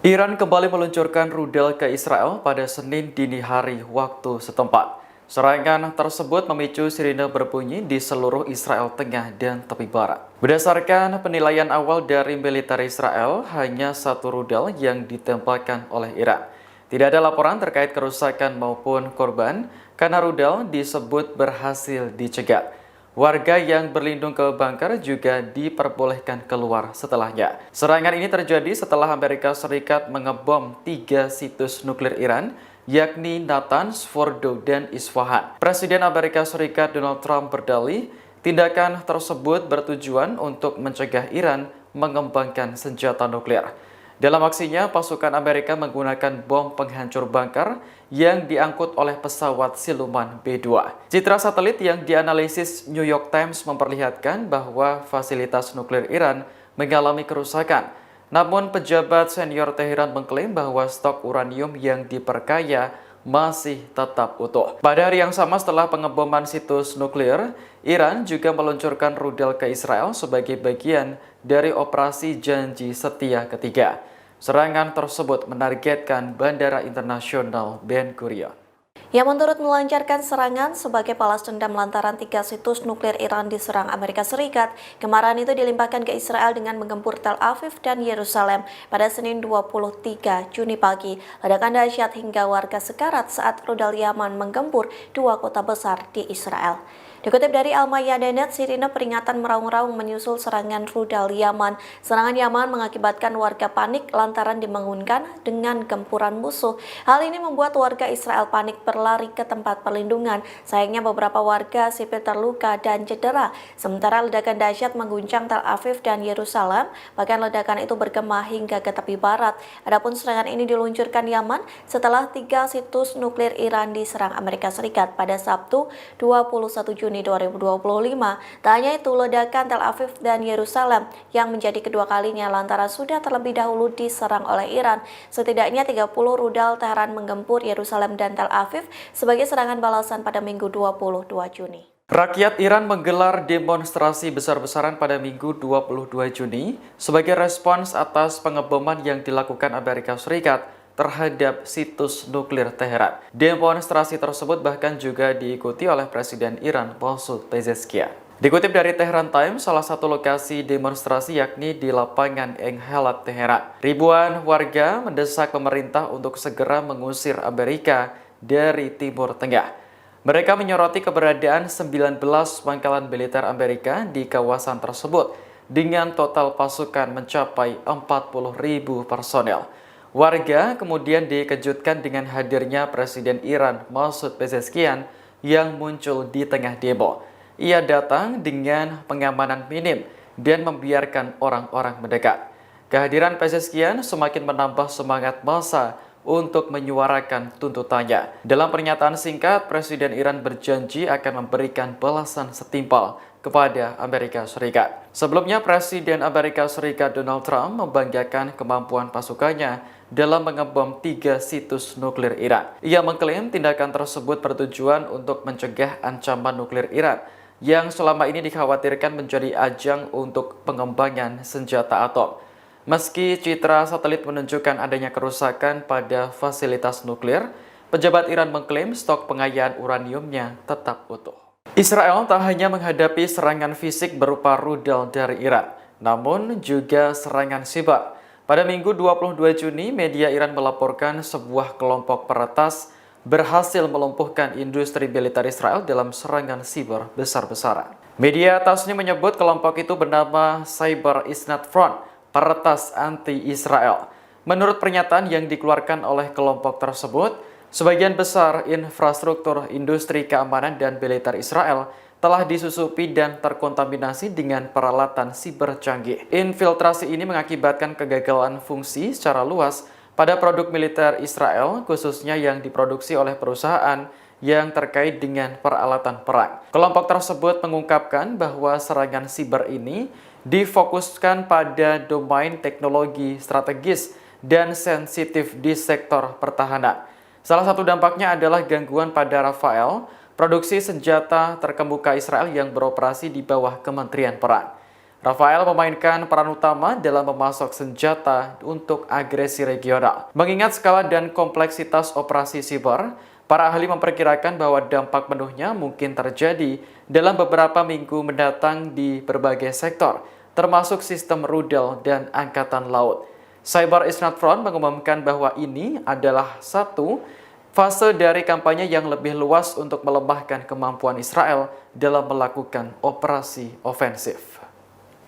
Iran kembali meluncurkan rudal ke Israel pada Senin dini hari waktu setempat. Serangan tersebut memicu sirine berbunyi di seluruh Israel Tengah dan tepi barat. Berdasarkan penilaian awal dari militer Israel, hanya satu rudal yang ditembakkan oleh Iran. Tidak ada laporan terkait kerusakan maupun korban karena rudal disebut berhasil dicegat. Warga yang berlindung ke bunker juga diperbolehkan keluar setelahnya. Serangan ini terjadi setelah Amerika Serikat mengebom 3 situs nuklir Iran, yakni Natanz, Fordo, dan Isfahan. Presiden Amerika Serikat Donald Trump berdalih, tindakan tersebut bertujuan untuk mencegah Iran mengembangkan senjata nuklir. Dalam aksinya, pasukan Amerika menggunakan bom penghancur bunker yang diangkut oleh pesawat siluman B-2. Citra satelit yang dianalisis New York Times memperlihatkan bahwa fasilitas nuklir Iran mengalami kerusakan. Namun, pejabat senior Teheran mengklaim bahwa stok uranium yang diperkaya masih tetap utuh. Pada hari yang sama setelah pengeboman situs nuklir, Iran juga meluncurkan rudal ke Israel sebagai bagian dari operasi janji setia ketiga. Serangan tersebut menargetkan Bandara Internasional Ben Gurion. Yang menurut melancarkan serangan sebagai balas dendam lantaran 3 situs nuklir Iran diserang Amerika Serikat, kemarahan itu dilimpahkan ke Israel dengan menggempur Tel Aviv dan Yerusalem pada Senin 23 Juni pagi. Ledakan dahsyat hingga warga sekarat saat rudal Yaman menggempur 2 kota besar di Israel. Dikutip dari Al-Mayadeen, sirine peringatan meraung-raung menyusul serangan rudal Yaman. Serangan Yaman mengakibatkan warga panik lantaran dibangunkan dengan gempuran musuh. Hal ini membuat warga Israel panik berlari ke tempat perlindungan. Sayangnya beberapa warga sipil terluka dan cedera. Sementara ledakan dahsyat mengguncang Tel Aviv dan Yerusalem, bahkan ledakan itu bergema hingga ke tepi barat. Adapun serangan ini diluncurkan Yaman setelah 3 situs nuklir Iran diserang Amerika Serikat pada Sabtu 21 Juni 2025. Tak hanya itu, ledakan Tel Aviv dan Yerusalem yang menjadi kedua kalinya lantaran sudah terlebih dahulu diserang oleh Iran. Setidaknya 30 rudal Teheran menggempur Yerusalem dan Tel Aviv sebagai serangan balasan pada Minggu 22 Juni. Rakyat Iran menggelar demonstrasi besar-besaran pada Minggu 22 Juni sebagai respons atas pengeboman yang dilakukan Amerika Serikat terhadap situs nuklir Teheran. Demonstrasi tersebut bahkan juga diikuti oleh Presiden Iran Masoud Pezeshkian. Dikutip dari Tehran Times, salah satu lokasi demonstrasi yakni di lapangan Enghelat, Teheran. Ribuan warga mendesak pemerintah untuk segera mengusir Amerika dari Timur Tengah. Mereka menyoroti keberadaan 19 pangkalan militer Amerika di kawasan tersebut dengan total pasukan mencapai 40.000 personel. Warga kemudian dikejutkan dengan hadirnya Presiden Iran Masoud Pezeshkian yang muncul di tengah demo. Ia datang dengan pengamanan minim dan membiarkan orang-orang mendekat. Kehadiran Pezeshkian semakin menambah semangat massa untuk menyuarakan tuntutannya. Dalam pernyataan singkat, Presiden Iran berjanji akan memberikan balasan setimpal kepada Amerika Serikat. Sebelumnya, Presiden Amerika Serikat Donald Trump membanggakan kemampuan pasukannya dalam mengebom 3 situs nuklir Iran. Ia mengklaim tindakan tersebut bertujuan untuk mencegah ancaman nuklir Iran yang selama ini dikhawatirkan menjadi ajang untuk pengembangan senjata atom. Meski citra satelit menunjukkan adanya kerusakan pada fasilitas nuklir, pejabat Iran mengklaim stok pengayaan uraniumnya tetap utuh. Israel tak hanya menghadapi serangan fisik berupa rudal dari Iran, namun juga serangan siber. Pada Minggu 22 Juni, media Iran melaporkan sebuah kelompok peretas berhasil melumpuhkan industri militer Israel dalam serangan siber besar-besaran. Media Tasnim menyebut kelompok itu bernama Cyber Isnat Front, peretas anti-Israel. Menurut pernyataan yang dikeluarkan oleh kelompok tersebut, sebagian besar infrastruktur industri keamanan dan militer Israel telah disusupi dan terkontaminasi dengan peralatan siber canggih. Infiltrasi ini mengakibatkan kegagalan fungsi secara luas pada produk militer Israel, khususnya yang diproduksi oleh perusahaan yang terkait dengan peralatan perang. Kelompok tersebut mengungkapkan bahwa serangan siber ini difokuskan pada domain teknologi strategis dan sensitif di sektor pertahanan. Salah satu dampaknya adalah gangguan pada Rafael, produksi senjata terkemuka Israel yang beroperasi di bawah Kementerian Perang. Rafael memainkan peran utama dalam memasok senjata untuk agresi regional. Mengingat skala dan kompleksitas operasi siber, para ahli memperkirakan bahwa dampak penuhnya mungkin terjadi dalam beberapa minggu mendatang di berbagai sektor, termasuk sistem rudal dan angkatan laut. Cyber is not front mengumumkan bahwa ini adalah satu fase dari kampanye yang lebih luas untuk melemahkan kemampuan Israel dalam melakukan operasi ofensif.